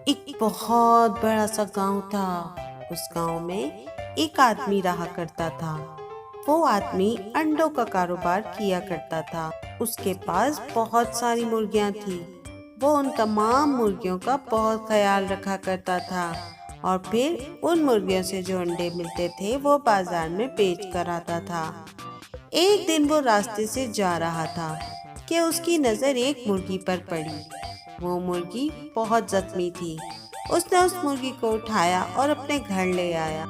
एक बहुत बड़ा सा गांव था। उस गांव में एक आदमी रहा करता था। वो आदमी अंडों का कारोबार किया करता था। उसके पास बहुत सारी मुर्गियां थी। वो उन तमाम मुर्गियों का बहुत ख्याल रखा करता था और फिर उन मुर्गियों से जो अंडे मिलते थे वो बाजार में बेच कर आता था। एक दिन वो रास्ते से जा रहा था कि उसकी नज़र एक मुर्गी पर पड़ी। वो मुर्गी बहुत जख्मी थी। उसने उस मुर्गी को उठाया और अपने घर ले आया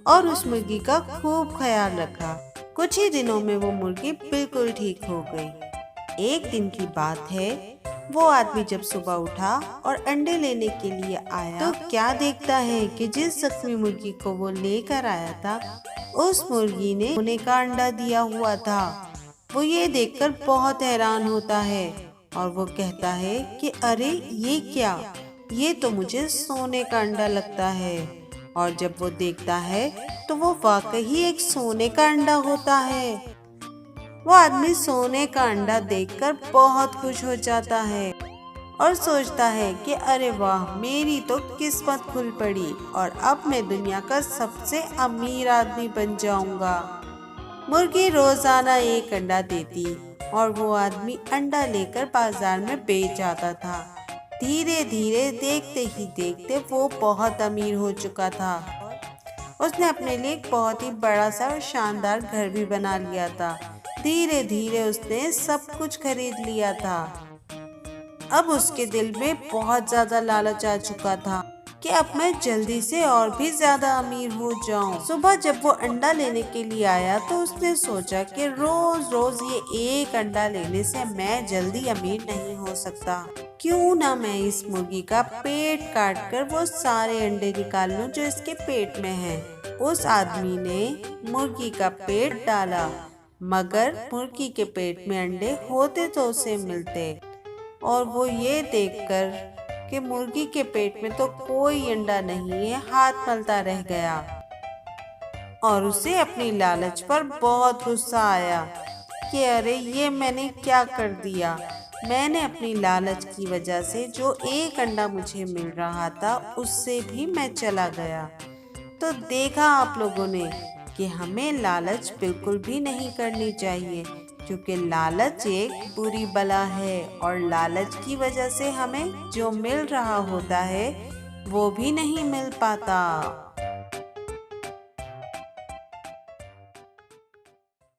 और उस मुर्गी का खूब ख्याल रखा। कुछ ही दिनों में वो मुर्गी बिल्कुल ठीक हो गई। एक दिन की बात है, वो आदमी जब सुबह उठा और अंडे लेने के लिए आया तो क्या देखता है कि जिस जख्मी मुर्गी को वो लेकर आया था, उस मुर्गी ने सोने का अंडा दिया हुआ था। वो ये देखकर बहुत हैरान होता है और वो कहता है कि अरे ये क्या, ये तो मुझे सोने का अंडा लगता है। और जब वो देखता है तो वो वाकई एक सोने का अंडा होता है। वो आदमी सोने का अंडा देखकर बहुत खुश हो जाता है और सोचता है कि अरे वाह, मेरी तो किस्मत खुल पड़ी और अब मैं दुनिया का सबसे अमीर आदमी बन जाऊंगा। मुर्गी रोजाना एक अंडा देती और वो आदमी अंडा लेकर बाजार में बेच आता था। धीरे धीरे, देखते ही देखते वो बहुत अमीर हो चुका था। उसने अपने लिए एक बहुत ही बड़ा सा और शानदार घर भी बना लिया था। धीरे धीरे उसने सब कुछ खरीद लिया था। अब उसके दिल में बहुत ज्यादा लालच आ चुका था कि अब मैं जल्दी से और भी ज्यादा अमीर हो जाऊं। सुबह जब वो अंडा लेने के लिए आया तो उसने सोचा कि रोज रोज ये एक अंडा लेने से मैं जल्दी अमीर नहीं हो सकता। क्यों ना मैं इस मुर्गी का पेट काट कर वो सारे अंडे निकाल लूं जो इसके पेट में है। उस आदमी ने मुर्गी का पेट डाला, मगर मुर्गी के पेट में अंडे होते तो उसे मिलते। और वो ये देखकर कि मुर्गी के पेट में तो कोई अंडा नहीं है, हाथ मलता रह गया और उसे अपनी लालच पर बहुत गुस्सा आया कि अरे ये मैंने क्या कर दिया। मैंने अपनी लालच की वजह से जो एक अंडा मुझे मिल रहा था उससे भी मैं चला गया। तो देखा आप लोगों ने कि हमें लालच बिल्कुल भी नहीं करनी चाहिए, क्योंकि लालच एक बुरी बला है और लालच की वजह से हमें जो मिल रहा होता है वो भी नहीं मिल पाता।